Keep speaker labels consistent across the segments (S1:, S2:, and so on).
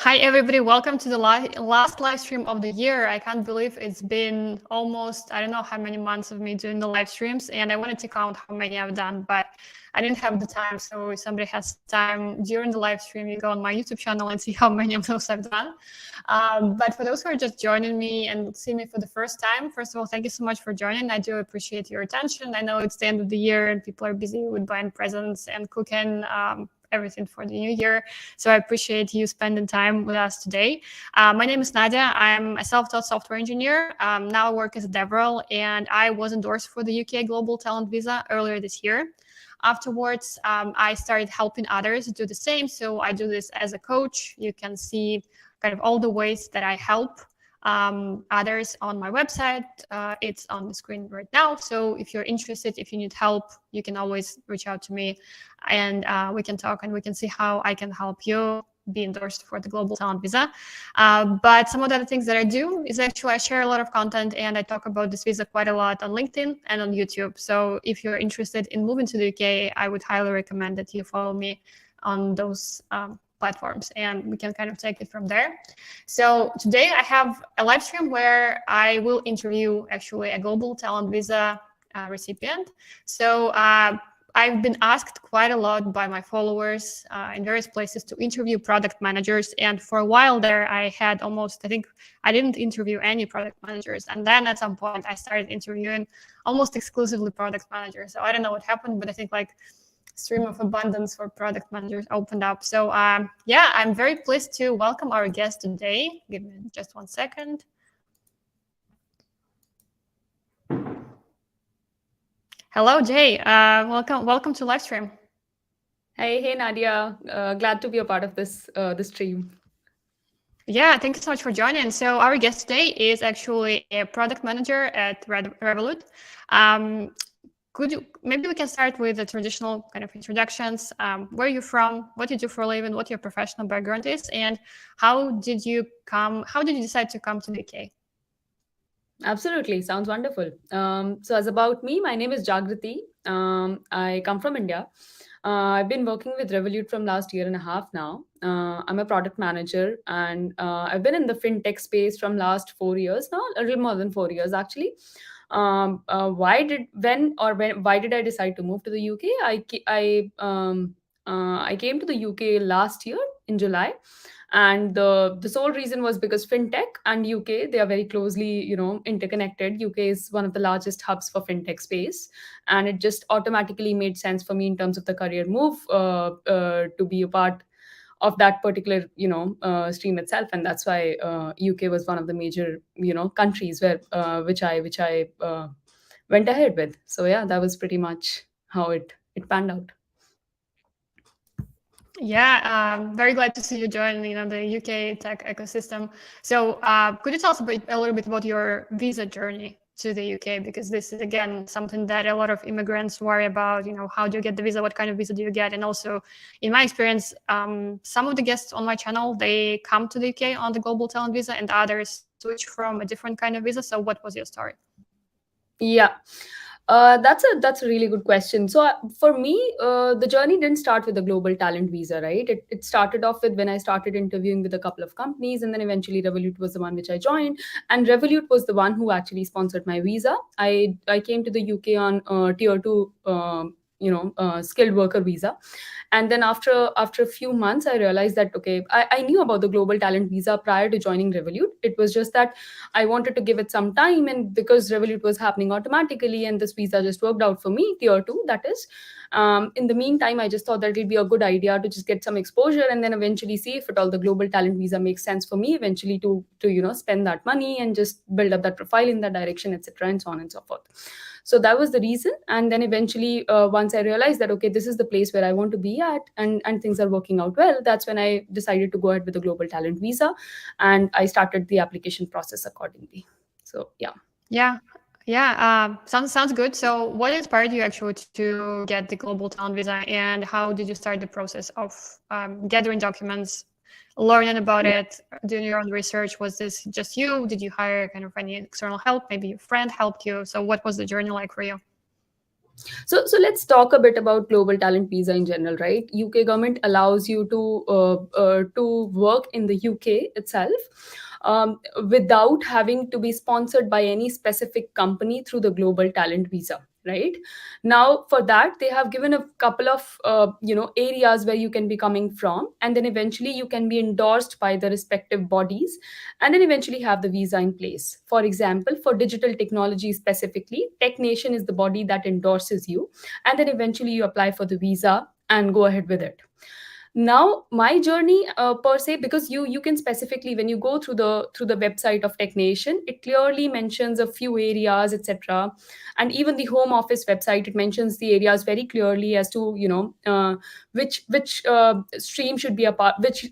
S1: Hi, everybody. Welcome to the last live stream of the year. I can't believe it's been almost, I don't know how many months of me doing the live streams, and I wanted to count how many I've done, but I didn't have the time. So if somebody has time during the live stream, you go on my YouTube channel and see how many of those I've done. But for those who are just joining me and see me for the first time, first of all, thank you so much for joining. I do appreciate your attention. I know it's the end of the year and people are busy with buying presents and cooking. Everything for the new year. So I appreciate you spending time with us today. My name is Nadia. I'm a self-taught software engineer. Now I work as a DevRel, and I was endorsed for the UK Global Talent Visa earlier this year. Afterwards, I started helping others do the same. So I do this as a coach. You can see kind of all the ways that I help others on my website. It's on the screen right now. So if you're interested, if you need help, you can always reach out to me and we can talk and we can see how I can help you be endorsed for the Global Talent Visa. But some of the other things that I do is actually I share a lot of content and I talk about this visa quite a lot on LinkedIn and on YouTube. So if you're interested in moving to the UK, I would highly recommend that you follow me on those platforms and we can kind of take it from there. So today I have a live stream where I will interview actually a Global Talent Visa recipient. So I've been asked quite a lot by my followers in various places to interview product managers. And for a while there, I had almost, I think I didn't interview any product managers. And then at some point I started interviewing almost exclusively product managers. So I don't know what happened, but I think like stream of abundance for product managers opened up. So yeah, I'm very pleased to welcome our guest today. Give me just 1 second. Hello, Jay. Welcome to live stream.
S2: Hey Nadia. Glad to be a part of this stream.
S1: Yeah, thank you so much for joining. So our guest today is actually a product manager at Revolut. Maybe we can start with the traditional kind of introductions. Where are you from? What you do for a living? What your professional background is, and how did you decide to come to the UK?
S2: Absolutely, sounds wonderful. So as about me, my name is Jagriti. I come from India. I've been working with Revolut from last year and a half now. I'm a product manager, and I've been in the fintech space from last 4 years now, a little more than 4 years actually. Why did I decide to move to the UK? I came to the UK last year in July, and the sole reason was because fintech and UK, they are very closely interconnected. UK is one of the largest hubs for fintech space, and it just automatically made sense for me in terms of the career move to be a part of that particular stream itself. And that's why UK was one of the major countries where which I went ahead with. So yeah, that was pretty much how it panned out.
S1: Yeah, very glad to see you join, the UK tech ecosystem. So could you tell us a little bit about your visa journey to the UK? Because this is, again, something that a lot of immigrants worry about, how do you get the visa? What kind of visa do you get? And also, in my experience, some of the guests on my channel, they come to the UK on the Global Talent Visa and others switch from a different kind of visa. So what was your story?
S2: Yeah. That's a really good question. So for me, the journey didn't start with the global talent visa, right? It started off with when I started interviewing with a couple of companies, and then eventually Revolut was the one which I joined, and Revolut was the one who actually sponsored my visa. I came to the UK on tier 2 skilled worker visa. And then after a few months, I realized that okay, I knew about the global talent visa prior to joining Revolut. It was just that I wanted to give it some time, and because Revolut was happening automatically and this visa just worked out for me, tier 2 that is. In the meantime, I just thought that it'd be a good idea to just get some exposure and then eventually see if at all the global talent visa makes sense for me eventually to spend that money and just build up that profile in that direction, etc., and so on and so forth. So that was the reason. And then eventually, once I realized that okay, this is the place where I want to be at, and things are working out well, that's when I decided to go ahead with the global talent visa, and I started the application process accordingly. So yeah.
S1: Yeah, sounds good. So what inspired you actually to get the Global Talent Visa, and how did you start the process of gathering documents, learning about it, doing your own research? Was this just you? Did you hire kind of any external help? Maybe your friend helped you? So what was the journey like for you?
S2: So let's talk a bit about global talent visa in general, right? UK government allows you to work in the UK itself, without having to be sponsored by any specific company through the global talent visa. Right now, for that, they have given a couple of areas where you can be coming from, and then eventually you can be endorsed by the respective bodies, and then eventually have the visa in place. For example, for digital technology specifically, Tech Nation is the body that endorses you, and then eventually you apply for the visa and go ahead with it. Now my journey, per se, because you can specifically, when you go through the website of Tech Nation, it clearly mentions a few areas, etc. And even the home office website, it mentions the areas very clearly as to which stream should be a part, which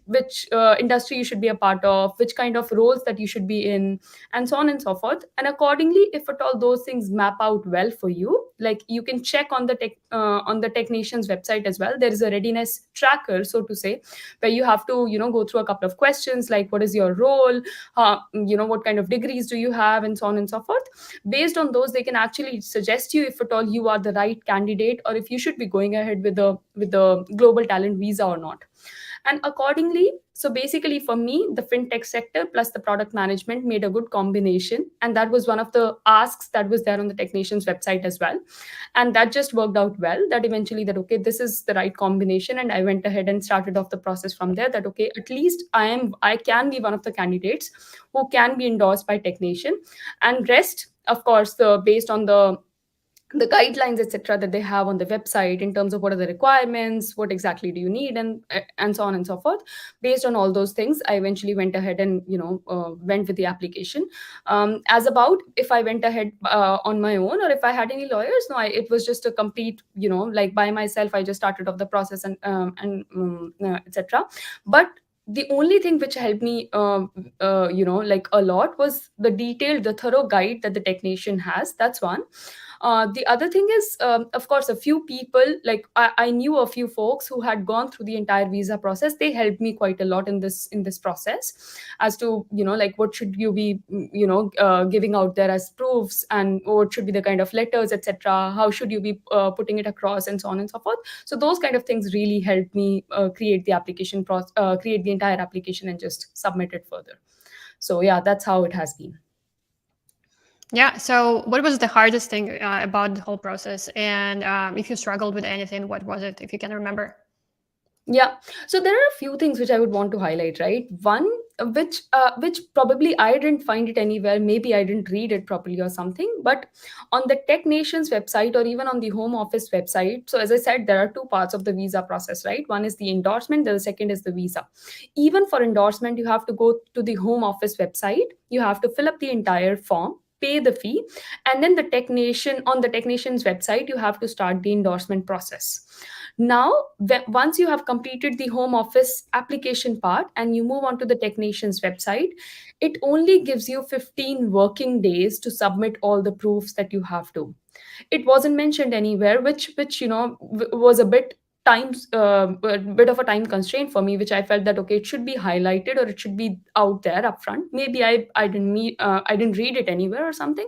S2: industry you should be a part of, which kind of roles that you should be in, and so on and so forth. And accordingly, if at all those things map out well for you, like you can check on the technician's website as well. There is a readiness tracker, so to say, where you have to go through a couple of questions like what is your role, what kind of degrees do you have, and so on and so forth. Based on those, they can actually suggest you if at all you are the right candidate, or if you should be going ahead with the global talent visa or not. And accordingly, so basically for me, the fintech sector plus the product management made a good combination, and that was one of the asks that was there on the technician's website as well. And that just worked out well, that eventually, that okay, this is the right combination, and I went ahead and started off the process from there, that okay, at least I can be one of the candidates who can be endorsed by technician. And rest, of course, based on the guidelines, etc., that they have on the website in terms of what are the requirements, what exactly do you need, and so on and so forth. Based on all those things, I eventually went ahead and went with the application. As about if I went ahead on my own, or if I had any lawyers, no, it was just a complete, like by myself, I just started off the process, and etc. But the only thing which helped me like a lot was the thorough guide that the technician has. That's one. The other thing is, of course, a few people, like I knew a few folks who had gone through the entire visa process. They helped me quite a lot in this process, as to like what should you be giving out there as proofs, and what should be the kind of letters, etc. How should you be putting it across, and so on and so forth. So those kind of things really helped me create the application process, create the entire application, and just submit it further. So yeah, that's how it has been.
S1: Yeah. So, what was the hardest thing about the whole process? And if you struggled with anything, what was it, if you can remember?
S2: Yeah. So there are a few things which I would want to highlight, right? One, which probably I didn't find it anywhere. Maybe I didn't read it properly or something. But on the Tech Nation's website, or even on the Home Office website, so as I said, there are two parts of the visa process, right? One is the endorsement, the second is the visa. Even for endorsement, you have to go to the Home Office website. You have to fill up the entire form, pay the fee, and then on the technician's website, you have to start the endorsement process. Now, once you have completed the home office application part and you move on to the technician's website, it only gives you 15 working days to submit all the proofs that you have to. It wasn't mentioned anywhere, which was a a bit of a time constraint for me, which I felt that okay, it should be highlighted, or it should be out there upfront. Maybe I didn't read it anywhere or something,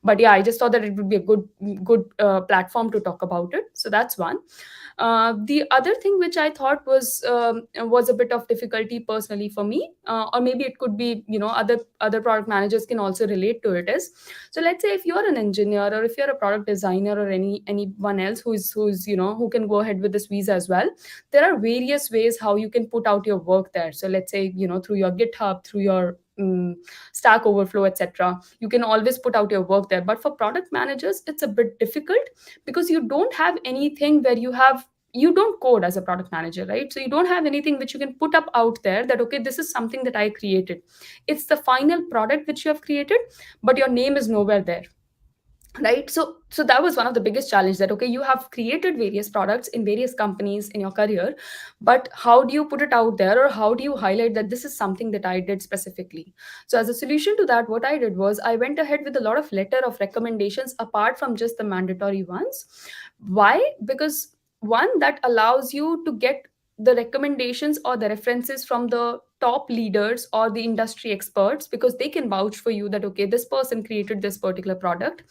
S2: but yeah, I just thought that it would be a good platform to talk about it. So that's one. The other thing which I thought was a bit of difficulty personally for me, or maybe it could be other product managers can also relate to it, is, so let's say if you're an engineer, or if you're a product designer, or anyone else who's who can go ahead with this visa as well, there are various ways how you can put out your work there. So let's say through your GitHub, through your Stack Overflow, etc. You can always put out your work there. But for product managers, it's a bit difficult, because you don't have anything where you don't code as a product manager, right? So you don't have anything which you can put up out there, that okay, this is something that I created. It's the final product which you have created, but your name is nowhere there, right? So that was one of the biggest challenge, that okay, you have created various products in various companies in your career, but how do you put it out there, or how do you highlight that this is something that I did specifically? So as a solution to that, what I did was I went ahead with a lot of letter of recommendations apart from just the mandatory ones. Why? Because one, that allows you to get the recommendations or the references from the top leaders or the industry experts, because they can vouch for you that okay, this person created this particular product.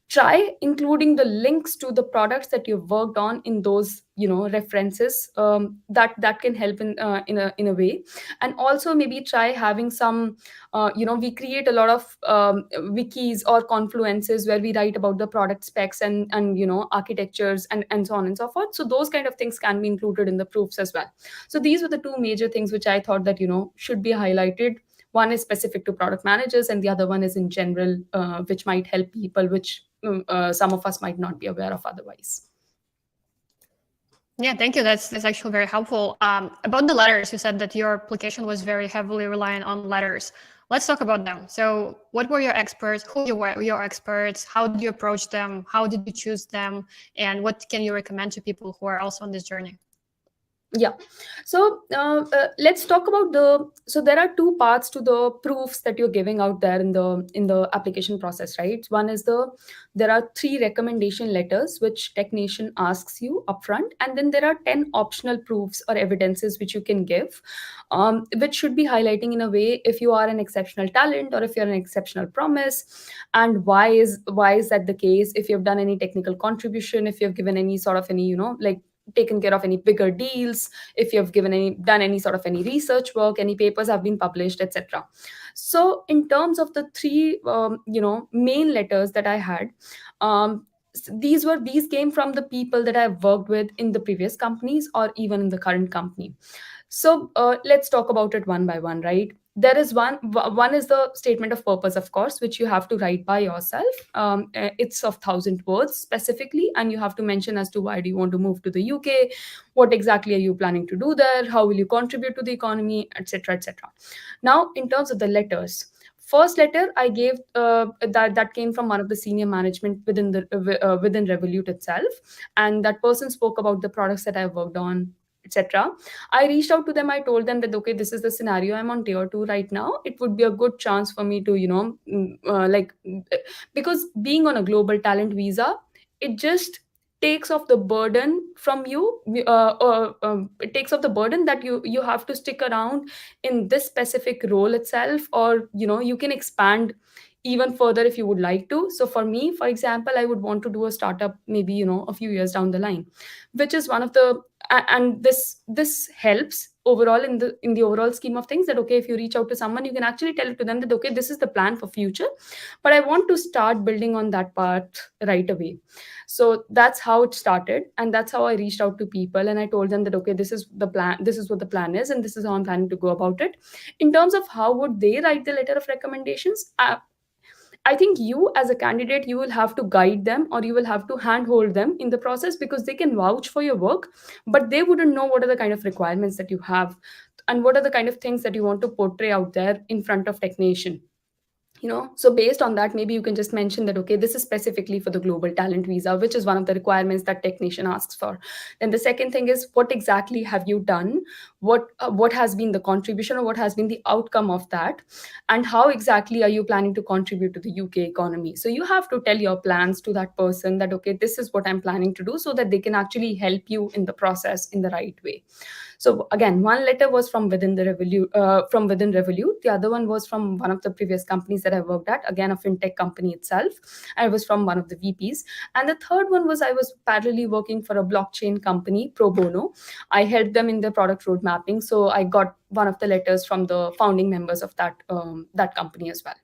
S2: try including the links to the products that you've worked on in those, references. That can help in a way. And also maybe try having some, we create a lot of wikis or confluences where we write about the product specs and architectures and so on and so forth. So those kind of things can be included in the proofs as well. So these were the two major things which I thought that should be highlighted. One is specific to product managers, and the other one is in general, which might help people, which some of us might not be aware of otherwise.
S1: Yeah, thank you. That's actually very helpful. About the letters, you said that your application was very heavily reliant on letters. Let's talk about them. So, what were your experts? Who were your experts? How did you approach them? How did you choose them? And what can you recommend to people who are also on this journey?
S2: Yeah. So let's talk about so there are two parts to the proofs that you're giving out there in the application process, right? One is there are 3 recommendation letters which technician asks you upfront, and then there are 10 optional proofs or evidences which you can give, which should be highlighting in a way if you are an exceptional talent or if you're an exceptional promise, and why is that the case, if you've done any technical contribution, if you've given any sort of any, like taken care of any bigger deals, if you've done any sort of any research work, any papers have been published, etc. So in terms of the 3 main letters that I had, these came from the people that I've worked with in the previous companies or even in the current company. So let's talk about it one by one, right? There is one is the statement of purpose, of course, which you have to write by yourself. It's of 1,000 words specifically, and you have to mention as to why do you want to move to the UK, what exactly are you planning to do there, how will you contribute to the economy, etc., etc. Now, in terms of the letters, first letter I gave, that came from one of the senior management within Revolut itself, and that person spoke about the products that I've worked on, etc. I reached out to them. I told them that okay, this is the scenario. I'm on tier 2 right now. It would be a good chance for me to, because being on a global talent visa, it just takes off the burden from you. It takes off the burden that you have to stick around in this specific role itself, or you can expand even further if you would like to. So for me, for example, I would want to do a startup maybe a few years down the line, which is one of the and this helps overall in the overall scheme of things, that okay, if you reach out to someone, you can actually tell to them that okay, this is the plan for future, but I want to start building on that part right away. So that's how it started, and that's how I reached out to people, and I told them that okay, this is the plan, this is what the plan is, and this is how I'm planning to go about it. In terms of how would they write the letter of recommendations, I think you as a candidate, you will have to guide them, or you will have to handhold them in the process, because they can vouch for your work, but they wouldn't know what are the kind of requirements that you have, and what are the kind of things that you want to portray out there in front of technician. So based on that, maybe you can just mention that okay, this is specifically for the global talent visa, which is one of the requirements that technician asks for. Then the second thing is, what exactly have you done, what has been the contribution, or what has been the outcome of that, and how exactly are you planning to contribute to the UK economy. So you have to tell your plans to that person, that okay, this is what I'm planning to do, so that they can actually help you in the process in the right way. So again, one letter was from within the Revolut. The other one was from one of the previous companies that I worked at, again a fintech company itself. I was from one of the VPs. And the third one was, I was parallelly working for a blockchain company pro bono. I helped them in their product road mapping. So I got one of the letters from the founding members of that company as well.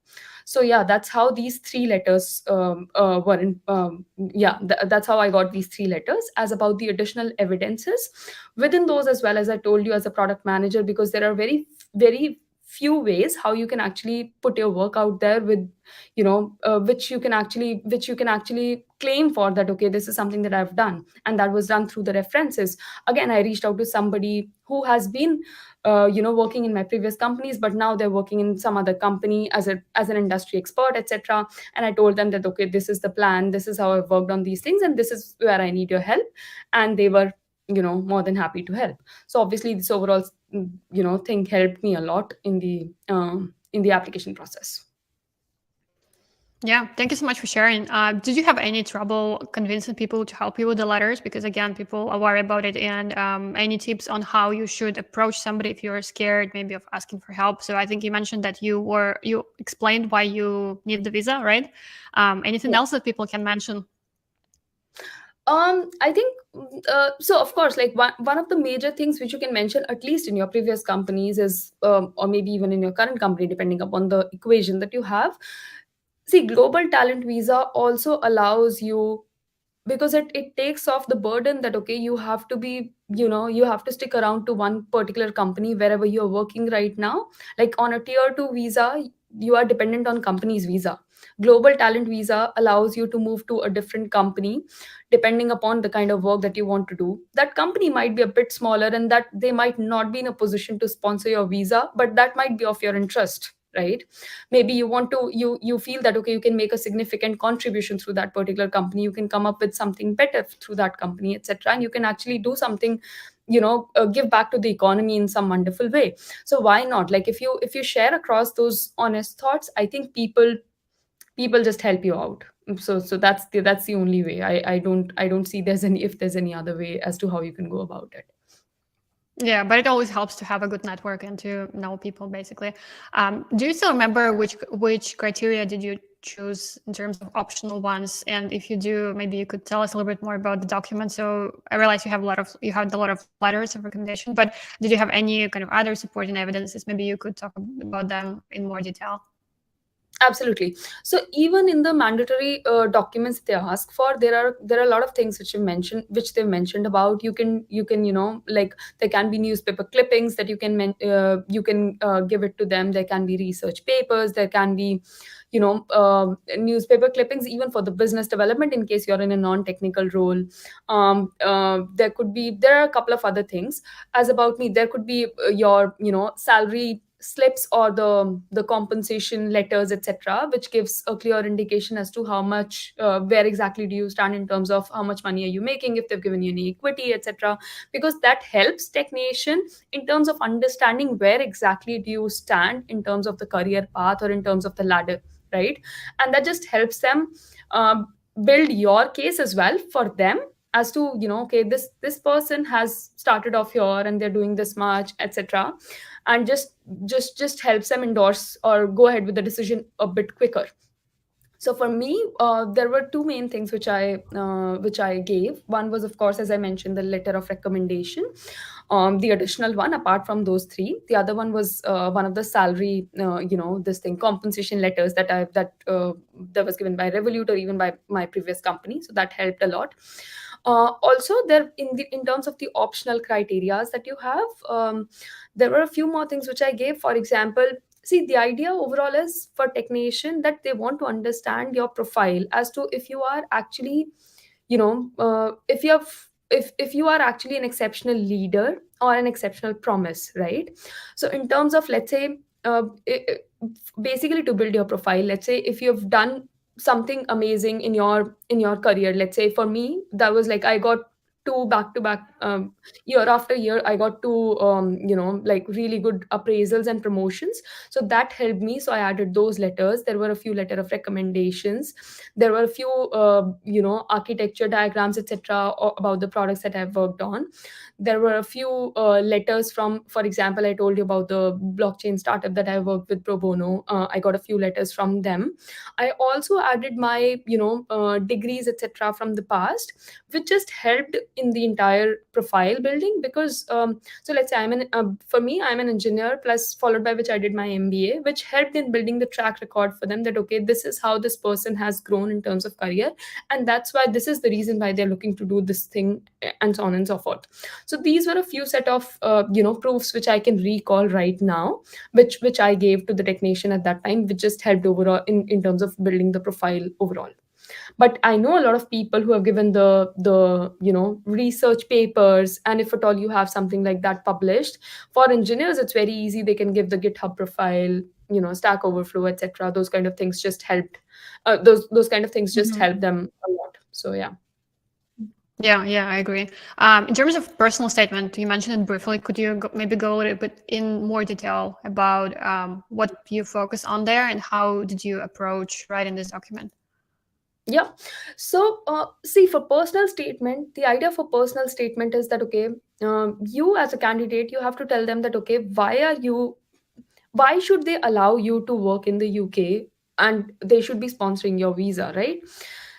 S2: So yeah, that's how these 3 letters were in. That's how I got these 3 letters. As about the additional evidences within those, as well as I told you, as a product manager, because there are very very few ways how you can actually put your work out there with, which you can actually claim for, that okay, this is something that I've done, and that was done through the references. Again, I reached out to somebody who has been working in my previous companies, but now they're working in some other company as an industry expert, etc. And I told them that okay, this is the plan, this is how I've worked on these things, and this is where I need your help. And they were more than happy to help. So obviously this overall thing helped me a lot in the application process.
S1: Yeah, thank you so much for sharing. Did you have any trouble convincing people to help you with the letters? Because again, people are worried about it. And any tips on how you should approach somebody if you're scared, maybe of asking for help? So I think you mentioned that you explained why you need the visa, right? Anything
S2: Yeah.
S1: else that people can mention?
S2: I think so. Of course, like one of the major things which you can mention, at least in your previous companies, is or maybe even in your current company, depending upon the equation that you have. See, global talent visa also allows you, because it takes off the burden that okay, you have to be, you have to stick around to one particular company wherever you're working right now. Like on a tier 2 visa, you are dependent on company's visa. Global talent visa allows you to move to a different company depending upon the kind of work that you want to do. That company might be a bit smaller, and that they might not be in a position to sponsor your visa, but that might be of your interest, right? Maybe you want to, you feel that okay, you can make a significant contribution through that particular company, you can come up with something better through that company, etc., and you can actually do something, give back to the economy in some wonderful way. So why not? Like if you share across those honest thoughts, I think people just help you out. So that's the only way. I don't see there's any, if there's any other way as to how you can go about it.
S1: Yeah, but it always helps to have a good network and to know people, basically. Do you still remember which criteria did you choose in terms of optional ones? And if you do, maybe you could tell us a little bit more about the document. So I realize you had a lot of letters of recommendation, but did you have any kind of other supporting evidences? Maybe you could talk about them in more detail.
S2: Absolutely. So even in the mandatory documents they ask for, there are a lot of things which they've mentioned about. You can like there can be newspaper clippings that you can give it to them. There can be research papers. There can be newspaper clippings even for the business development in case you're in a non-technical role. There are a couple of other things. As about me, there could be your salary slips or the compensation letters, etc., which gives a clear indication as to how much, where exactly do you stand in terms of how much money are you making, if they've given you any equity, etc., because that helps technician in terms of understanding where exactly do you stand in terms of the career path or in terms of the ladder, right? And that just helps them build your case as well for them, as to okay, this person has started off here and they're doing this much, etc., and just helps them endorse or go ahead with the decision a bit quicker. So for me, there were two main things which I gave. One was, of course, as I mentioned, the letter of recommendation. The additional one, apart from those three, the other one was one of the salary, this thing, compensation letters that was given by Revolut or even by my previous company. So that helped a lot. Also, there in terms of the optional criterias that you have, there were a few more things which I gave. For example, see, the idea overall is for technician that they want to understand your profile as to if you are actually, if you have, if you are actually an exceptional leader or an exceptional promise, right? So in terms of, let's say, basically to build your profile, let's say if you've done something amazing in your career. Let's say for me, that was like I got two back to back, year after year I got two, like really good appraisals and promotions. So that helped me, so I added those letters. There were a few letter of recommendations. There were a few architecture diagrams, etc., about the products that I've worked on. There were a few letters from, for example, I told you about the blockchain startup that I worked with pro bono. I got a few letters from them. I also added my degrees, etc., from the past, which just helped in the entire profile building. Because so let's say for me, I'm an engineer, plus followed by which I did my MBA, which helped in building the track record for them, that okay, this is how this person has grown in terms of career, and that's why this is the reason why they're looking to do this thing, and so on and so forth. So these were a few set of proofs which I can recall right now, which I gave to the technician at that time, which just helped overall in terms of building the profile overall. But I know a lot of people who have given the research papers, and if at all you have something like that published. For engineers, it's very easy. They can give the GitHub profile, Stack Overflow, etc. Those kind of things just helped. Those kind of things just help them a lot. So yeah.
S1: Yeah, I agree. In terms of personal statement, you mentioned it briefly. Could you maybe go a little bit in more detail about what you focus on there and how did you approach writing this document?
S2: Yeah. So, see, for personal statement, the idea for personal statement is that, okay, you as a candidate, you have to tell them that, okay, why should they allow you to work in the UK, and they should be sponsoring your visa, right?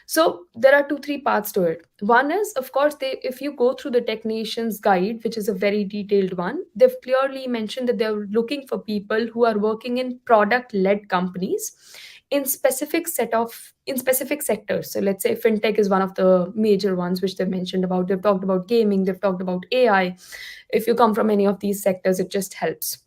S2: So there are two, three parts to it. One is, of course, if you go through the technician's guide, which is a very detailed one, they've clearly mentioned that they're looking for people who are working in product-led companies in specific sectors. So let's say fintech is one of the major ones which they've mentioned about. They've talked about gaming, they've talked about AI. If you come from any of these sectors, it just helps.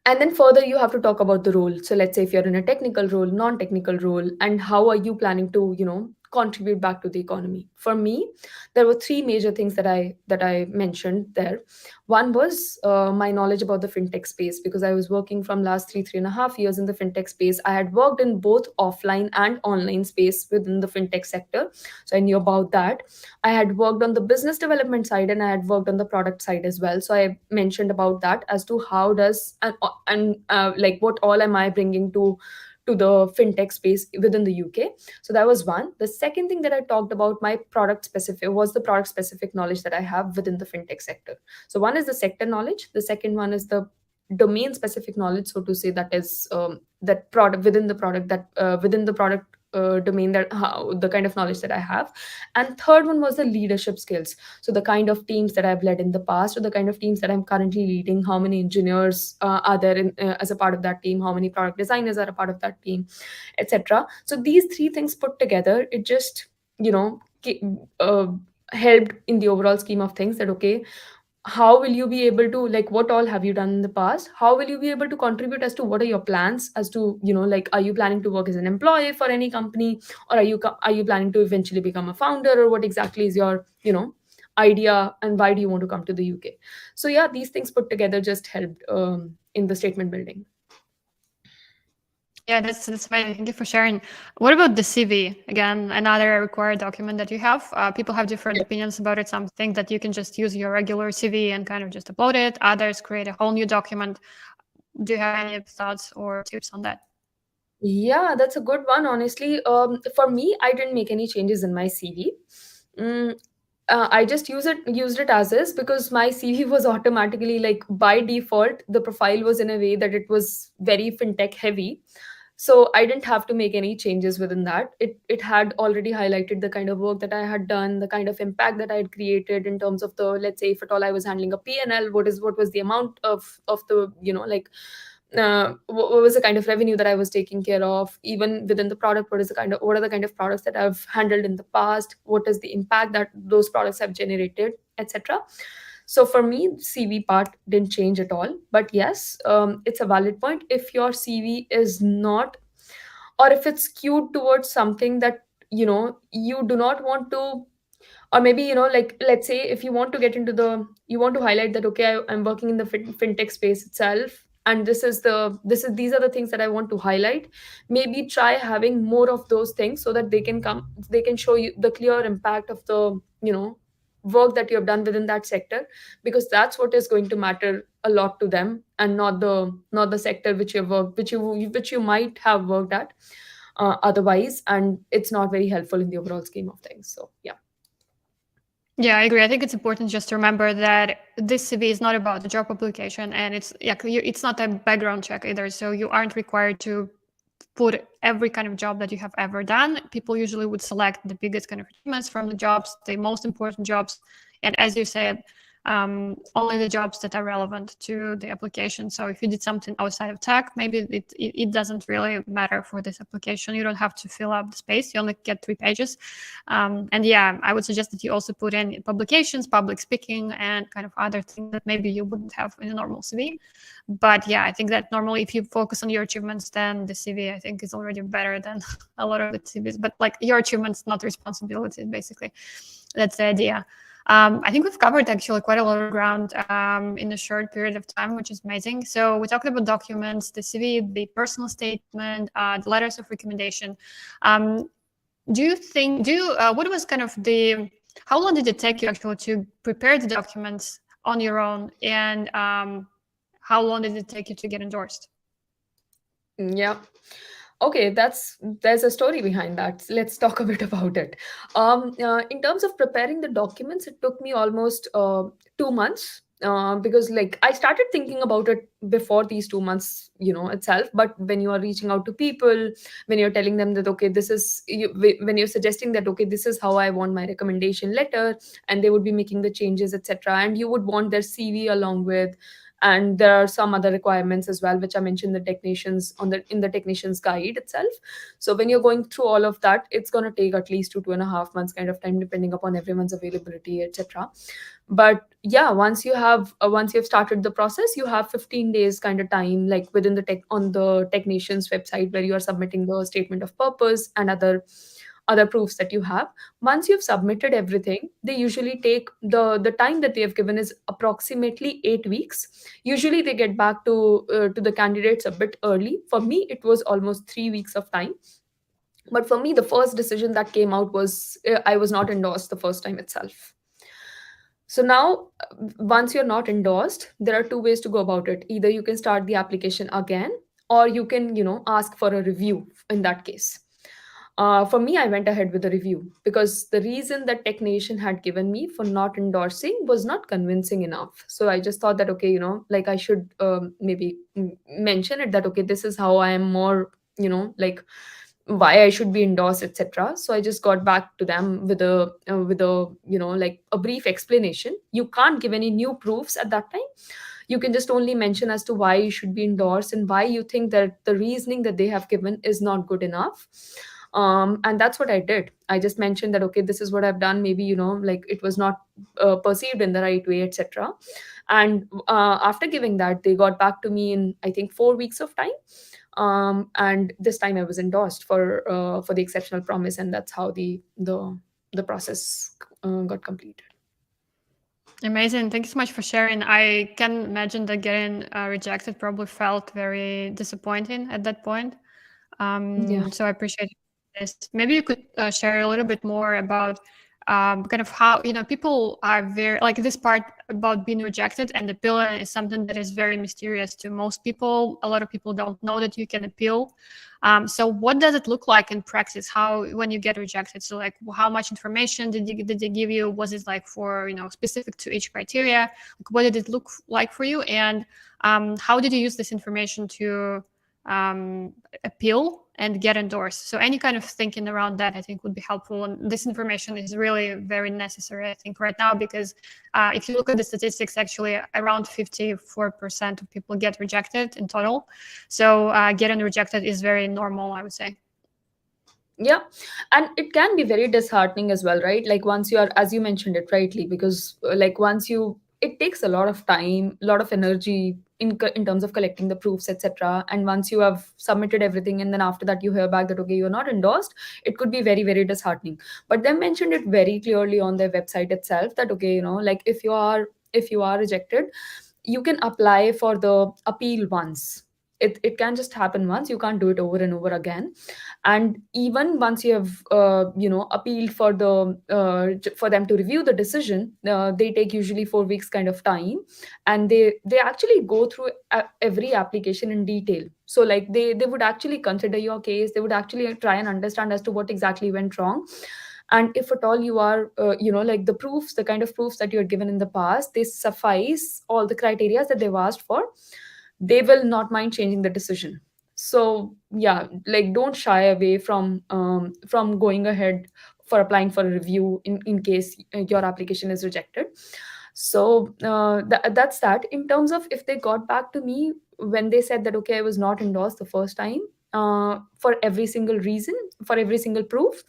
S2: And then further, you have to talk about the role. So let's say if you're in a technical role, non-technical role, and how are you planning to, contribute back to the economy. For me, there were three major things that I mentioned there. One was my knowledge about the fintech space, because I was working from last 3.5 years in the fintech space. I had worked in both offline and online space within the fintech sector, so I knew about that. I had worked on the business development side, and I had worked on the product side as well. So I mentioned about that as to how does and like what all am I bringing to the fintech space within the UK. So that was one. The second thing that I talked about my product specific was the product specific knowledge that I have within the fintech sector. So one is the sector knowledge. The second one is the domain specific knowledge, so to say, that is that product within the product that within the product domain, that how the kind of knowledge that I have. And third one was the leadership skills. So the kind of teams that I've led in the past, or the kind of teams that I'm currently leading, how many engineers are there as a part of that team, how many product designers are a part of that team, etc. So these three things put together, it just you know ki- uh, helped in the overall scheme of things, that okay, how will you be able to, like, what all have you done in the past, how will you be able to contribute, as to what are your plans, as to like, are you planning to work as an employee for any company, or are you planning to eventually become a founder, or what exactly is your idea, and why do you want to come to the UK? So yeah, these things put together just helped in the statement building.
S1: Yeah, that's fine. Thank you for sharing. What about the CV? Again, another required document that you have. People have different opinions about it. Some think that you can just use your regular CV and kind of just upload it. Others create a whole new document. Do you have any thoughts or tips on that?
S2: Yeah, that's a good one, honestly. For me, I didn't make any changes in my CV. Mm, I just used it as is, because my CV was automatically, like, by default, the profile was in a way that it was very fintech heavy. So I didn't have to make any changes within that. It had already highlighted the kind of work that I had done, the kind of impact that I had created in terms of the, let's say, if at all I was handling a P&L, what was the amount of the, like, what was the kind of revenue that I was taking care of, even within the product, what are the kind of products that I've handled in the past, what is the impact that those products have generated, etc. So for me, CV part didn't change at all. But yes, it's a valid point. If your CV is not, or if it's skewed towards something that you do not want to, or maybe like, let's say if you want to get into the, you want to highlight that, okay, I'm working in the fintech space itself, and these are the things that I want to highlight. Maybe try having more of those things, so that they can show you the clear impact of the work that you have done within that sector, because that's what is going to matter a lot to them, and not the sector which you work which you might have worked at otherwise, and it's not very helpful in the overall scheme of things. So yeah.
S1: Yeah, I agree. I think it's important just to remember that this CV is not about the job application, and it's not a background check either. So you aren't required to put every kind of job that you have ever done. People usually would select the biggest kind of achievements from the jobs, the most important jobs, and as you said, only the jobs that are relevant to the application. So if you did something outside of tech, maybe it doesn't really matter for this application. You don't have to fill up the space. You only get 3 pages. And yeah, I would suggest that you also put in publications, public speaking, and kind of other things that maybe you wouldn't have in a normal CV. But yeah, I think that normally if you focus on your achievements, then the CV, I think, is already better than a lot of the CVs. But like, your achievements, not responsibilities, basically. That's the idea. I think we've covered actually quite a lot of ground in a short period of time, which is amazing. So we talked about documents, the CV, the personal statement, the letters of recommendation. What was kind of the How long did it take you actually to prepare the documents on your own, and how long did it take you to get endorsed?
S2: Yeah. Okay, there's a story behind that. Let's talk a bit about it. In terms of preparing the documents, it took me almost 2 months. Because like I started thinking about it before these 2 months, itself. But when you are reaching out to people, when you're telling them that okay, when you're suggesting that okay, this is how I want my recommendation letter, and they would be making the changes, etc. And you would want their CV along with, and there are some other requirements as well which I mentioned the technicians on the in the technicians guide itself. So when you're going through all of that, it's going to take at least 2.5 months kind of time depending upon everyone's availability, etc. But yeah, once you've started the process, you have 15 days kind of time, like within the tech on the technician's website, where you are submitting the statement of purpose and other proofs that you have. Once you've submitted everything, they usually take the time that they have given is approximately 8 weeks. Usually they get back to the candidates a bit early. For me, it was almost 3 weeks of time. But for me, the first decision that came out was I was not endorsed the first time itself. So now, once you're not endorsed, there are two ways to go about it. Either you can start the application again, or you can, ask for a review in that case. For me, I went ahead with the review because the reason that technician had given me for not endorsing was not convincing enough. So I just thought that, okay, like I should maybe mention it that, okay, this is how I am more, like why I should be endorsed, etc. So I just got back to them with a like a brief explanation. You can't give any new proofs at that time. You can just only mention as to why you should be endorsed and why you think that the reasoning that they have given is not good enough. And that's what I did. I just mentioned that okay, this is what I've done. Maybe like it was not perceived in the right way, etc. And after giving that, they got back to me in I think 4 weeks of time. And this time I was endorsed for the exceptional promise, and that's how the process got completed.
S1: Amazing. Thank you so much for sharing. I can imagine that getting rejected probably felt very disappointing at that point.
S2: Yeah.
S1: So I appreciate this. Maybe you could share a little bit more about kind of how, people are very, like this part about being rejected and appealing is something that is very mysterious to most people. A lot of people don't know that you can appeal. So what does it look like in practice? How, when you get rejected? So like how much information did they give you? Was it like for, specific to each criteria? Like, what did it look like for you? And how did you use this information to appeal and get endorsed? So any kind of thinking around that, I think, would be helpful. And this information is really very necessary, I think, right now, because if you look at the statistics, actually around 54% of people get rejected in total. So getting rejected is very normal, I would say.
S2: Yeah, and it can be very disheartening as well, right? Like once you are, as you mentioned it rightly, because like once you, it takes a lot of time, a lot of energy in terms of collecting the proofs, etc. And once you have submitted everything, and then after that you hear back that okay, you're not endorsed, it could be very very disheartening. But they mentioned it very clearly on their website itself that okay, like if you are rejected, you can apply for the appeal once. It can just happen once. You can't do it over and over again. And even once you have appealed for them to review the decision, they take usually 4 weeks kind of time, and they actually go through every application in detail. So like they would actually consider your case. They would actually try and understand as to what exactly went wrong. And if at all you are like the proofs, the kind of proofs that you had given in the past, they suffice all the criteria that they've asked for, they will not mind changing the decision. So yeah, like don't shy away from going ahead for applying for a review in case your application is rejected. So that's that. In terms of if they got back to me when they said that okay, I was not endorsed the first time, for every single reason, for every single proof,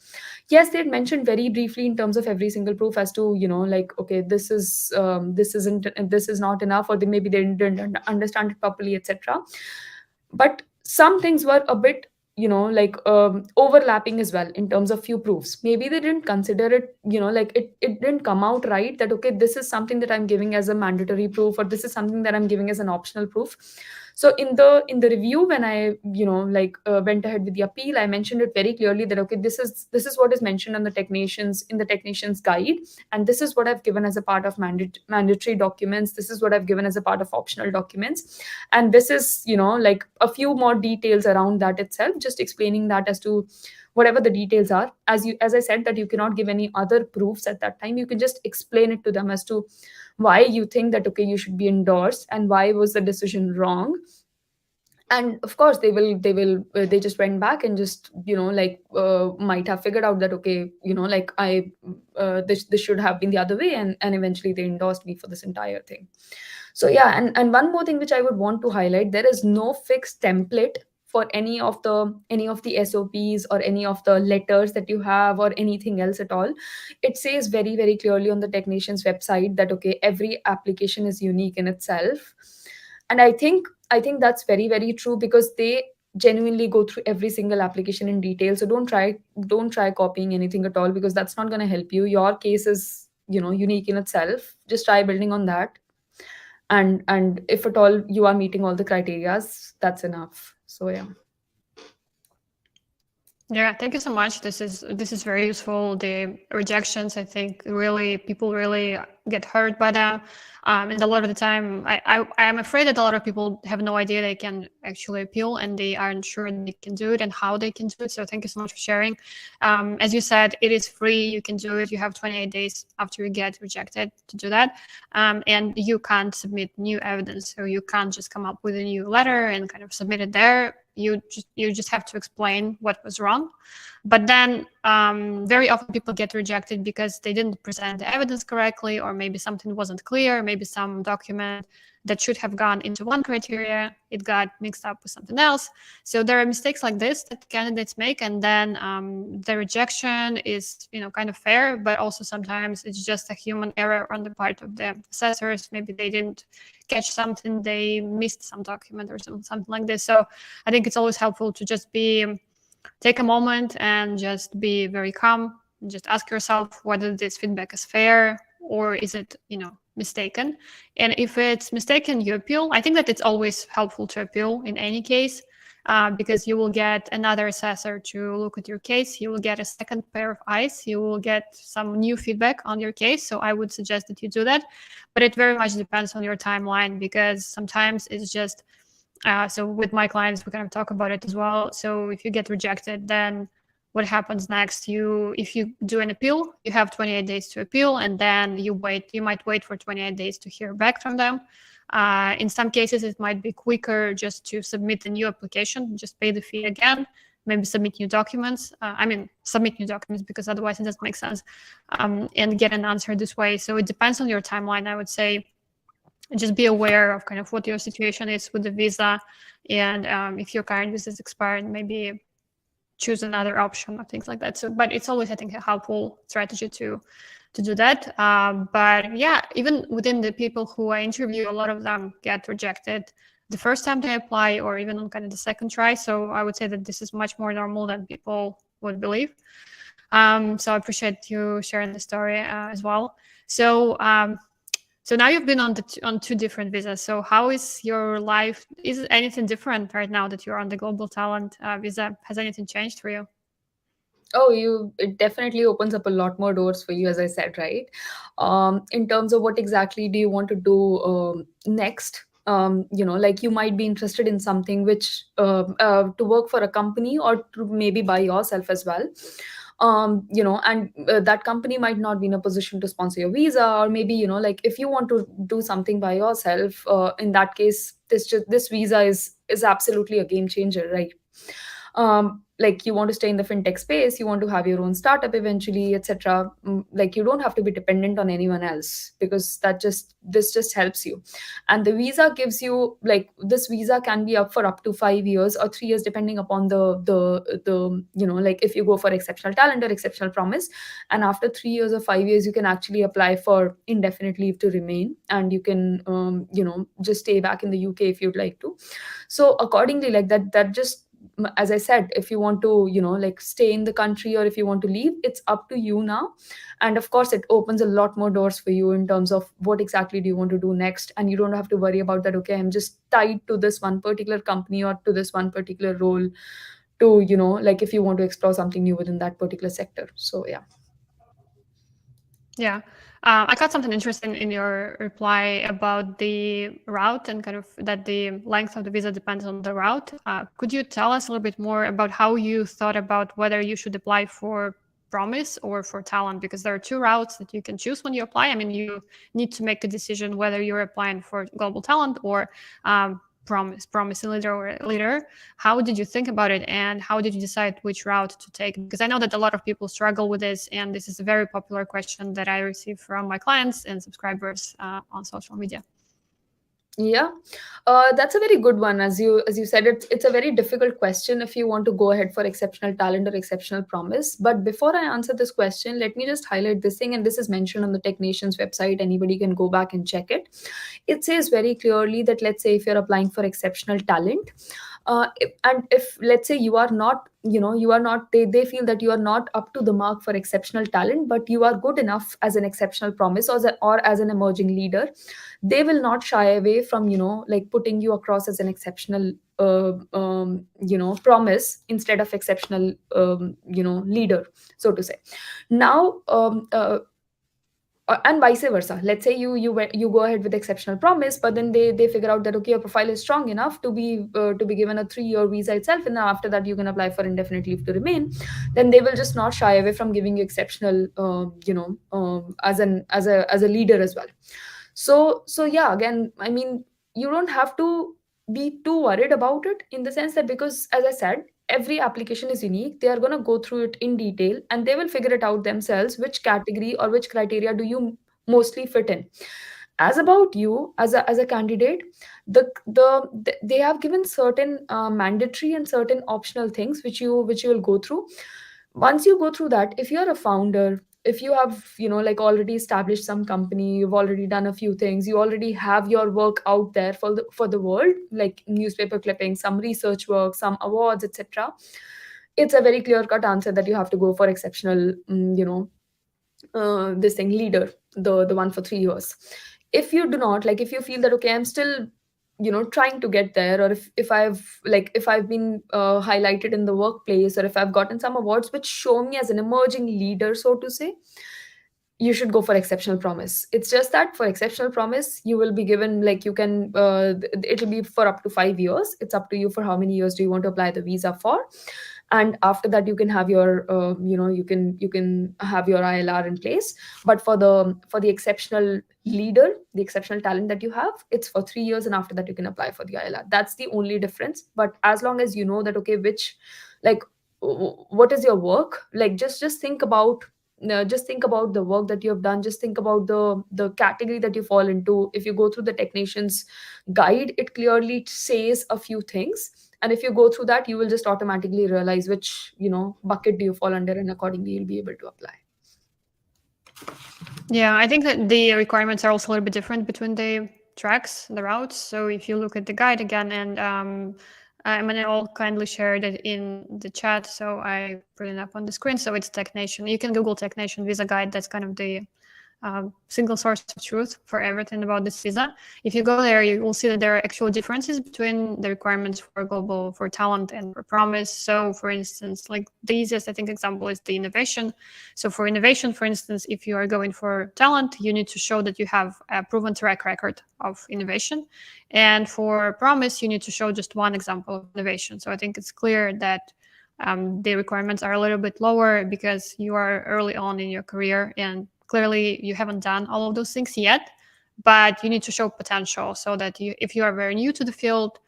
S2: yes, they had mentioned very briefly in terms of every single proof as to like okay, this is not enough, or maybe they didn't understand it properly, etc. But some things were a bit like overlapping as well in terms of few proofs. Maybe they didn't consider it, like it didn't come out right that okay, this is something that I'm giving as a mandatory proof, or this is something that I'm giving as an optional proof. So in the review, when I went ahead with the appeal, I mentioned it very clearly that okay, this is what is mentioned on the technician's guide, and this is what I've given as a part of mandatory documents, this is what I've given as a part of optional documents, and this is like a few more details around that itself, just explaining that as to whatever the details are. As I said, that you cannot give any other proofs at that time, you can just explain it to them as to why you think that okay, you should be endorsed and why was the decision wrong. And of course they just went back and just might have figured out that okay, like this should have been the other way, and eventually they endorsed me for this entire thing. So yeah, and one more thing which I would want to highlight, there is no fixed template for any of the SOPs or any of the letters that you have or anything else at all. It says very very clearly on the technician's website that okay, every application is unique in itself. And I think that's very very true, because they genuinely go through every single application in detail. So don't try copying anything at all, because that's not going to help you. Your case is unique in itself. Just try building on that, and if at all you are meeting all the criterias, that's enough. So yeah.
S1: Yeah, thank you so much. This is very useful. The rejections, I think, really people really get hurt by them, and a lot of the time, I am afraid that a lot of people have no idea they can actually appeal, and they aren't sure they can do it and how they can do it. So thank you so much for sharing. As you said, it is free. You can do it. You have 28 days after you get rejected to do that, and you can't submit new evidence. So you can't just come up with a new letter and kind of submit it there. You just have to explain what was wrong. But then very often people get rejected because they didn't present the evidence correctly, or maybe something wasn't clear, maybe some document that should have gone into one criteria, it got mixed up with something else. So there are mistakes like this that candidates make, and then the rejection is kind of fair, but also sometimes it's just a human error on the part of the assessors. Maybe they didn't catch something, they missed some document or something like this. So I think it's always helpful to just take a moment and just be very calm and just ask yourself whether this feedback is fair or is it mistaken. And if it's mistaken, you appeal. I think that it's always helpful to appeal in any case, because you will get another assessor to look at your case. You will get a second pair of eyes. You will get some new feedback on your case. So I would suggest that you do that. But it very much depends on your timeline, because sometimes it's just, so with my clients, we kind of talk about it as well. So if you get rejected, then what happens next? If you do an appeal, you have 28 days to appeal, and then you might wait for 28 days to hear back from them. In some cases, it might be quicker just to submit a new application, just pay the fee again, maybe submit new documents. Submit new documents, because otherwise it doesn't make sense, and get an answer this way. So it depends on your timeline, I would say. Just be aware of kind of what your situation is with the visa, and if your current visa is expired, maybe choose another option or things like that. So, but it's always, I think, a helpful strategy to do that. But yeah, even within the people who I interview, a lot of them get rejected the first time they apply, or even on kind of the second try. So I would say that this is much more normal than people would believe. So I appreciate you sharing the story as well. So now you've been on two different visas. So how is your life? Is anything different right now that you're on the global talent visa? Has anything changed for you?
S2: Oh, it definitely opens up a lot more doors for you, as I said, right? In terms of what exactly do you want to do next? Like you might be interested in something which to work for a company, or to maybe by yourself as well. And that company might not be in a position to sponsor your visa, or maybe like if you want to do something by yourself, in that case, this visa is absolutely a game changer, right? Like you want to stay in the fintech space, you want to have your own startup eventually, etc. Like you don't have to be dependent on anyone else, because this just helps you. And the visa gives you, like, this visa can be up for up to 5 years or 3 years, depending upon the like if you go for exceptional talent or exceptional promise. And after 3 years or 5 years, you can actually apply for indefinite leave to remain, and you can just stay back in the UK if you'd like to. So accordingly, like that just as I said, if you want to, like stay in the country or if you want to leave, it's up to you now. And of course, it opens a lot more doors for you in terms of what exactly do you want to do next. And you don't have to worry about that, okay, I'm just tied to this one particular company or to this one particular role to, like if you want to explore something new within that particular sector. So yeah.
S1: Yeah. I got something interesting in your reply about the route and kind of that the length of the visa depends on the route. Could you tell us a little bit more about how you thought about whether you should apply for Promise or for Talent? Because there are two routes that you can choose when you apply. I mean, you need to make a decision whether you're applying for Global Talent or Promise Leader or Leader. How did you think about it, and how did you decide which route to take? Because I know that a lot of people struggle with this, and this is a very popular question that I receive from my clients and subscribers on social media.
S2: Yeah, that's a very good one. As you said, it's a very difficult question if you want to go ahead for exceptional talent or exceptional promise. But before I answer this question, let me just highlight this thing, and this is mentioned on the Technations website. Anybody can go back and check it. It says very clearly that, let's say if you're applying for exceptional talent, and if let's say you are not, they feel that you are not up to the mark for exceptional talent, but you are good enough as an exceptional promise or as an emerging leader, they will not shy away from, like putting you across as an exceptional promise instead of exceptional leader, so to say. Now and vice versa. Let's say you go ahead with exceptional promise, but then they figure out that, okay, your profile is strong enough to be given a 3-year visa itself, and then after that you can apply for indefinite leave to remain. Then they will just not shy away from giving you exceptional as a leader as well. So yeah, again, I mean, you don't have to be too worried about it, in the sense that, because as I said, every application is unique. They are going to go through it in detail and they will figure it out themselves, which category or which criteria do you mostly fit in. As about you as a candidate, they have given certain mandatory and certain optional things which you will go through. Once you go through that, if you're a founder, if you have, like already established some company, you've already done a few things, you already have your work out there for the world, like newspaper clippings, some research work, some awards, etc., it's a very clear cut answer that you have to go for exceptional, this thing, leader, the one for 3 years. If you do not, like if you feel that, okay, I'm still, trying to get there, or if I've been highlighted in the workplace, or if I've gotten some awards which show me as an emerging leader, so to say, you should go for exceptional promise. It's just that for exceptional promise, you will be given, like, you can it'll be for up to 5 years. It's up to you for how many years do you want to apply the visa for. And after that, you can have your you can have your ILR in place. But for the exceptional leader, the exceptional talent that you have, it's for 3 years, and after that you can apply for the ILR. That's the only difference. But as long as you know that, okay, which, like, what is your work, like, just think about, just think about the work that you have done. Just think about the category that you fall into. If you go through the technician's guide, it clearly says a few things, and if you go through that, you will just automatically realize which, bucket do you fall under, and accordingly you'll be able to apply.
S1: Yeah, I think that the requirements are also a little bit different between the tracks, the routes. So if you look at the guide again, and Emmanuel kindly shared it in the chat, so I put it up on the screen. So it's TechNation. You can Google TechNation Visa Guide. That's kind of the single source of truth for everything about this visa. If you go there, you will see that there are actual differences between the requirements for global, for talent, and for promise. So for instance, like the easiest, I think, example is the innovation. So for innovation, for instance, if you are going for talent, you need to show that you have a proven track record of innovation. And for promise, you need to show just one example of innovation. So I think it's clear that the requirements are a little bit lower because you are early on in your career, and clearly you haven't done all of those things yet, but you need to show potential, so that if you are very new to the field,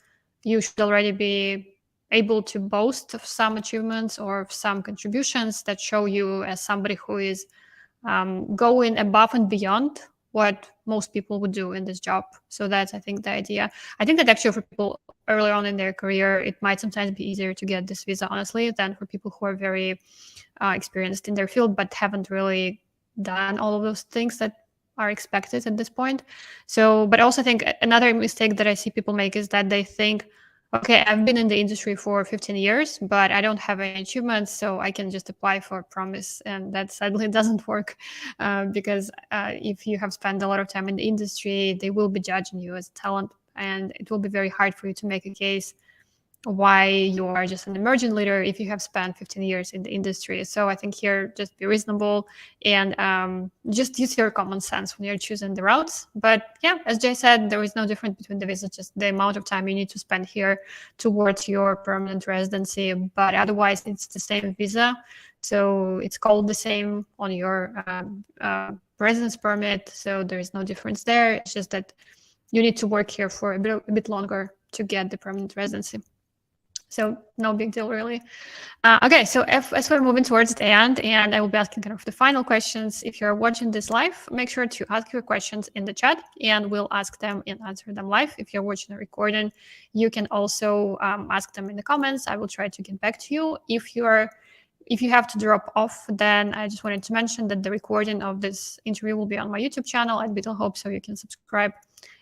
S1: you should already be able to boast of some achievements or of some contributions that show you as somebody who is going above and beyond what most people would do in this job. So that's, I think, the idea. I think that actually for people early on in their career, it might sometimes be easier to get this visa, honestly, than for people who are very experienced in their field but haven't really done all of those things that are expected at this point. So, but I also think another mistake that I see people make is that they think okay, I've been in the industry for 15 years, but I don't have any achievements, so I can just apply for a promise. And that sadly doesn't work because if you have spent a lot of time in the industry, they will be judging you as talent, and it will be very hard for you to make a case why you are just an emerging leader if you have spent 15 years in the industry. So I think here, just be reasonable and just use your common sense when you're choosing the routes. But yeah, as Jay said, there is no difference between the visas, just the amount of time you need to spend here towards your permanent residency. But otherwise, it's the same visa. So it's called the same on your residence permit. So there is no difference there. It's just that you need to work here for a bit longer to get the permanent residency. So no big deal, really. Okay, so as we're moving towards the end, and I will be asking kind of the final questions. If you're watching this live, make sure to ask your questions in the chat, and we'll ask them and answer them live. If you're watching a recording, you can also ask them in the comments. I will try to get back to you. If you have to drop off, then I just wanted to mention that the recording of this interview will be on my YouTube channel at Beetlehope, so you can subscribe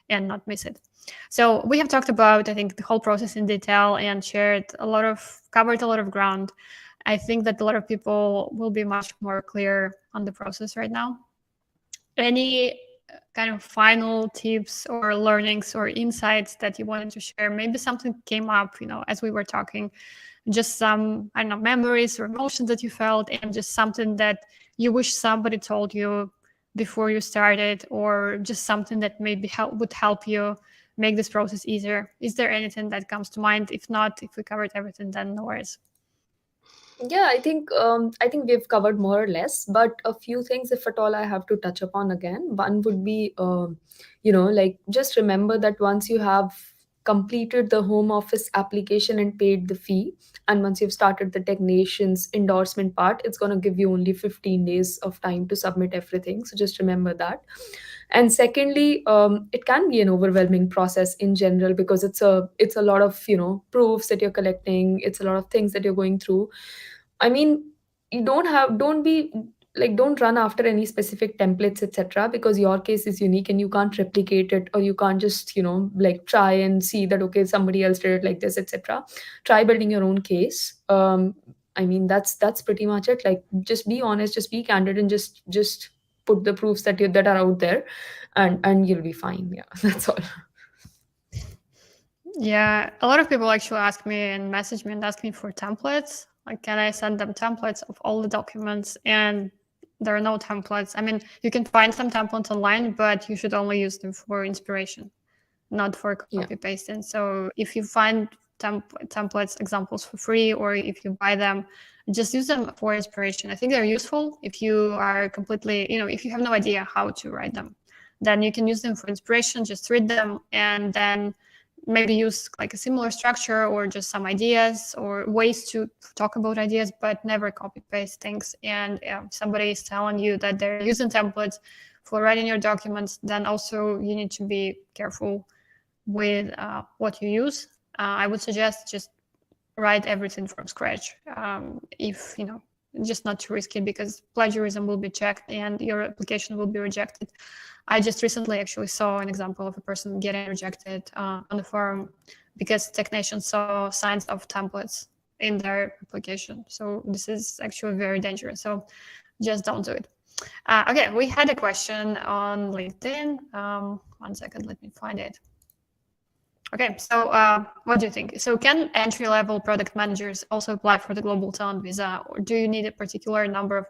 S1: and not miss it. So we have talked about, I think, the whole process in detail and covered a lot of ground. I think that a lot of people will be much more clear on the process right now. Any kind of final tips or learnings or insights that you wanted to share? Maybe something came up, as we were talking, just some, I don't know, memories or emotions that you felt, and just something that you wish somebody told you before you started, or just something that maybe would help you make this process easier. Is there anything that comes to mind? If not, if we covered everything, then no worries.
S2: Yeah, I think we've covered more or less, but a few things, if at all, I have to touch upon again. One would be, like just remember that once you have completed the home office application and paid the fee, and once you've started the technician's endorsement part, it's going to give you only 15 days of time to submit everything. So just remember that. And secondly, it can be an overwhelming process in general, because it's a lot of proofs that you're collecting. It's a lot of things that you're going through. I mean, you don't run after any specific templates, etc., because your case is unique and you can't replicate it, or you can't just like try and see that okay, somebody else did it like this, etc. Try building your own case. I mean, that's pretty much it. Like, just be honest, just be candid, and just put the proofs that are out there, and you'll be fine. Yeah, that's all.
S1: Yeah, a lot of people actually ask me and message me and ask me for templates. Like, can I send them templates of all the documents? And there are no templates. I mean, you can find some templates online, but you should only use them for inspiration, not for copy pasting. So if you find templates examples for free, or if you buy them, just use them for inspiration. I think they're useful if you are completely, if you have no idea how to write them, then you can use them for inspiration. Just read them and then maybe use like a similar structure or just some ideas or ways to talk about ideas, but never copy paste things. And if somebody is telling you that they're using templates for writing your documents, then also you need to be careful with what you use. I would suggest just write everything from scratch. If just not too risky, because plagiarism will be checked and your application will be rejected. I just recently actually saw an example of a person getting rejected on the forum because technicians saw signs of templates in their application. So this is actually very dangerous. So just don't do it. Okay, we had a question on LinkedIn. 1 second, let me find it. Okay, so what do you think? So can entry-level product managers also apply for the global talent visa, or do you need a particular number of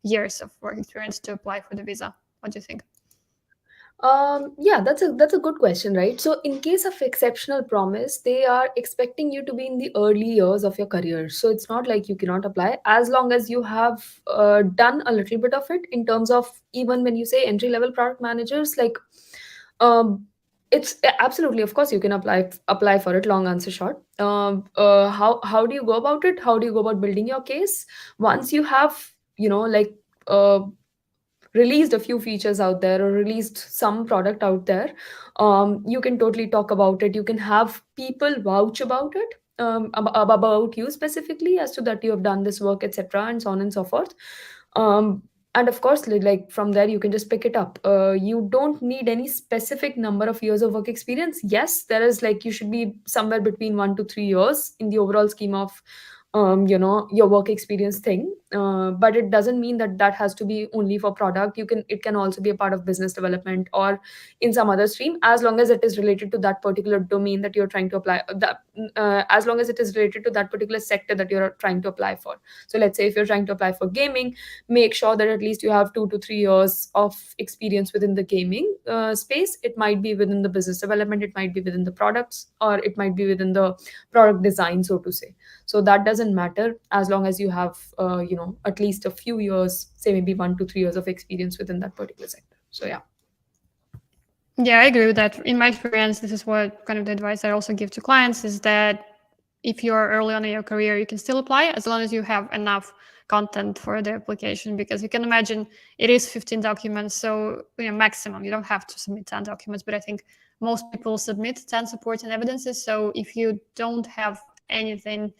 S1: years of work experience to apply for the visa? What do you think?
S2: Yeah, that's a good question, right? So, in case of exceptional promise, they are expecting you to be in the early years of your career. So it's not like you cannot apply as long as you have done a little bit of it. In terms of, even when you say entry level product managers, like um, it's absolutely, of course, you can apply for it. Long answer short. How do you go about it? How do you go about building your case once you have like released a few features out there, or released some product out there? You can totally talk about it. You can have people vouch about it, about you specifically, as to that you have done this work, etc., and so on and so forth. And of course, like from there you can just pick it up. You don't need any specific number of years of work experience. Yes, there is, like, you should be somewhere between 1 to 3 years in the overall scheme of your work experience thing. But it doesn't mean that that has to be only for product. It can also be a part of business development or in some other stream, as long as it is related to that particular domain that you're trying to apply, that as long as it is related to that particular sector that you're trying to apply for. So let's say if you're trying to apply for gaming, make sure that at least you have 2 to 3 years of experience within the gaming space. It might be within the business development, it might be within the products, or it might be within the product design, so to say. So that doesn't matter, as long as you have at least a few years, say maybe 1 to 3 years of experience within that particular sector. So yeah.
S1: Yeah, I agree with that. In my experience, this is what kind of the advice I also give to clients is that if you're early on in your career, you can still apply as long as you have enough content for the application, because you can imagine it is 15 documents. So, maximum, you don't have to submit 10 documents, but I think most people submit 10 supporting evidences. So if you don't have anything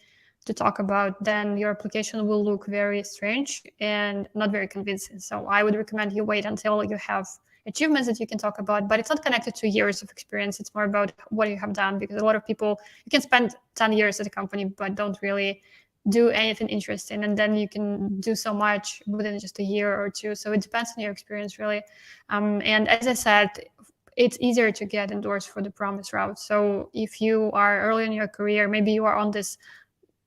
S1: to talk about, then your application will look very strange and not very convincing. So I would recommend you wait until you have achievements that you can talk about, but it's not connected to years of experience. It's more about what you have done, because a lot of people, you can spend 10 years at a company but don't really do anything interesting, and then you can do so much within just a year or two. So it depends on your experience, really. And as I said, it's easier to get endorsed for the promise route. So if you are early in your career, maybe you are on this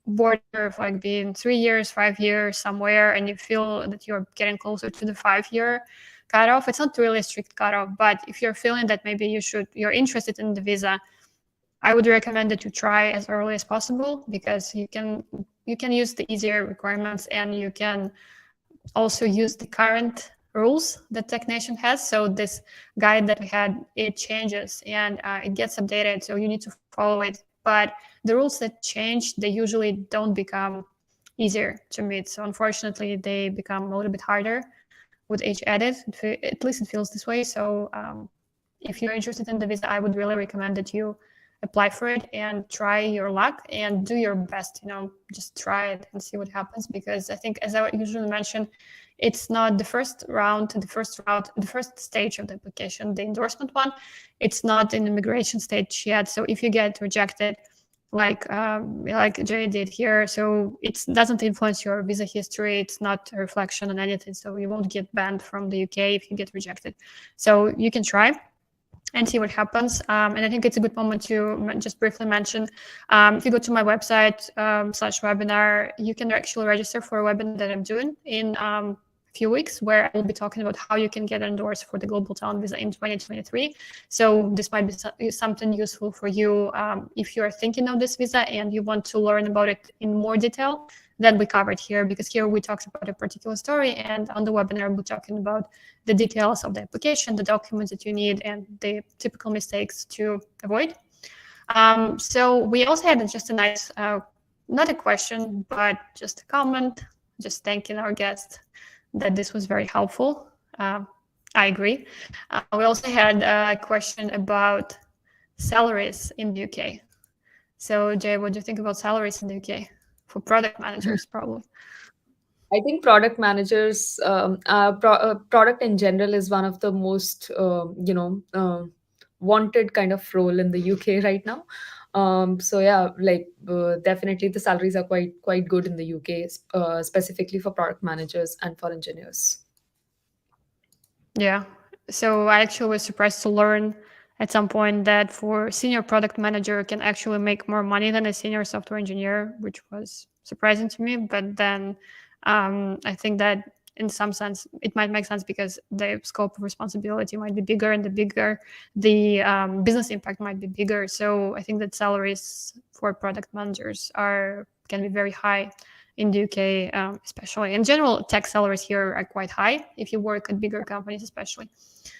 S1: border of like being 3 years, 5 years somewhere, and you feel that you're getting closer to the 5-year cutoff. It's not really a strict cutoff, but if you're feeling that maybe you're interested in the visa, I would recommend that you try as early as possible, because you can use the easier requirements, and you can also use the current rules that TechNation has. So this guide that we had, it changes and it gets updated, so you need to follow it. But the rules that change, they usually don't become easier to meet. So unfortunately, they become a little bit harder with each edit. At least it feels this way. So if you're interested in the visa, I would really recommend that you apply for it and try your luck and do your best. Just try it and see what happens, because I think, as I usually mention, it's not the first round, the first stage of the application, the endorsement one. It's not in immigration stage yet. So if you get rejected, like Jay did here, so it doesn't influence your visa history. It's not a reflection on anything. So you won't get banned from the UK if you get rejected. So you can try and see what happens. And I think it's a good moment to just briefly mention, if you go to my website /webinar, you can actually register for a webinar that I'm doing in a few weeks, where I will be talking about how you can get endorsed for the Global Talent Visa in 2023. So this might be something useful for you if you're thinking of this visa and you want to learn about it in more detail than we covered here, because here we talked about a particular story, and on the webinar we're talking about the details of the application, the documents that you need, and the typical mistakes to avoid. So we also had just a nice, not a question, but just a comment, just thanking our guest that this was very helpful. I agree. We also had a question about salaries in the UK. So Jay, what do you think about salaries in the UK? For product managers, probably.
S2: I think product managers, product in general is one of the most, wanted kind of role in the UK right now. So yeah, like definitely the salaries are quite good in the UK, specifically for product managers and for engineers.
S1: Yeah. So I actually was surprised to learn at some point that for senior product manager can actually make more money than a senior software engineer, which was surprising to me. But then I think that in some sense it might make sense, because the scope of responsibility might be bigger, and the bigger the business impact might be bigger. So I think that salaries for product managers can be very high in the UK, especially. In general, tech salaries here are quite high if you work at bigger companies, especially.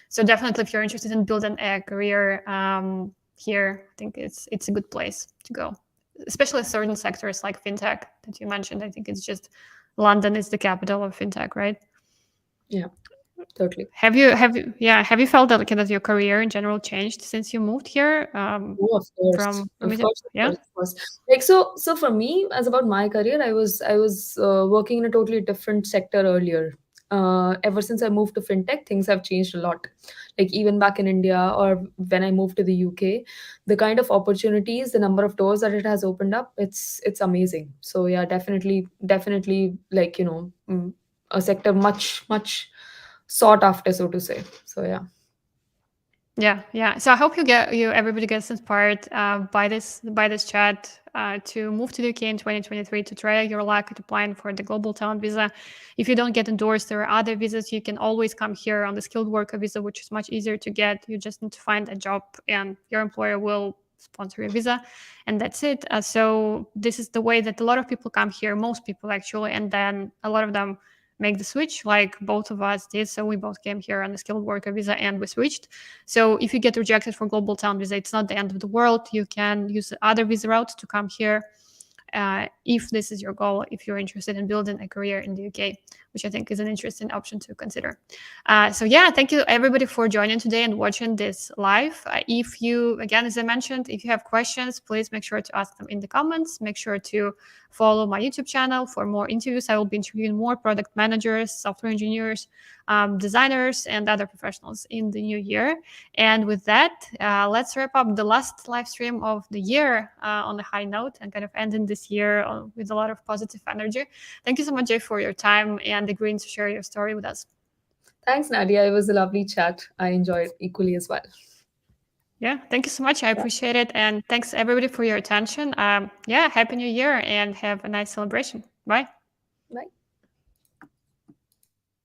S1: So definitely, if you're interested in building a career here, I think it's a good place to go, especially certain sectors like fintech that you mentioned. I think it's just London is the capital of fintech, right?
S2: Yeah, totally.
S1: Have you felt that that your career in general changed since you moved here?
S2: Oh, of course,
S1: From
S2: of course, of
S1: yeah.
S2: course, of course. Like so for me, as about my career, I was working in a totally different sector earlier. ever since I moved to fintech, things have changed a lot. Like even back in India or when I moved to the UK, the kind of opportunities, the number of doors that it has opened up, it's amazing. So yeah, definitely, like, a sector much sought after, so to say. So yeah.
S1: Yeah. So I hope everybody gets inspired by this chat to move to the UK in 2023 to try your luck at applying for the global talent visa. If you don't get endorsed, there are other visas. You can always come here on the skilled worker visa, which is much easier to get. You just need to find a job, and your employer will sponsor your visa, and that's it. So this is the way that a lot of people come here, most people actually, and then a lot of them make the switch, like both of us did. So we both came here on the skilled worker visa and we switched. So if you get rejected for global talent visa, it's not the end of the world. You can use other visa routes to come here if this is your goal, if you're interested in building a career in the UK, which I think is an interesting option to consider. So yeah, thank you everybody for joining today and watching this live. If you, again, as I mentioned, if you have questions, please make sure to ask them in the comments. Make sure to follow my YouTube channel for more interviews. I will be interviewing more product managers, software engineers, designers, and other professionals in the new year. And with that, let's wrap up the last live stream of the year on a high note and kind of ending this year with a lot of positive energy. Thank you so much, Jay, for your time and agreeing to share your story with us.
S2: Thanks, Nadia. It was a lovely chat. I enjoyed equally as well.
S1: Yeah, thank you so much. I appreciate it. And thanks everybody for your attention. Yeah, Happy New Year and have a nice celebration. Bye.
S2: Bye.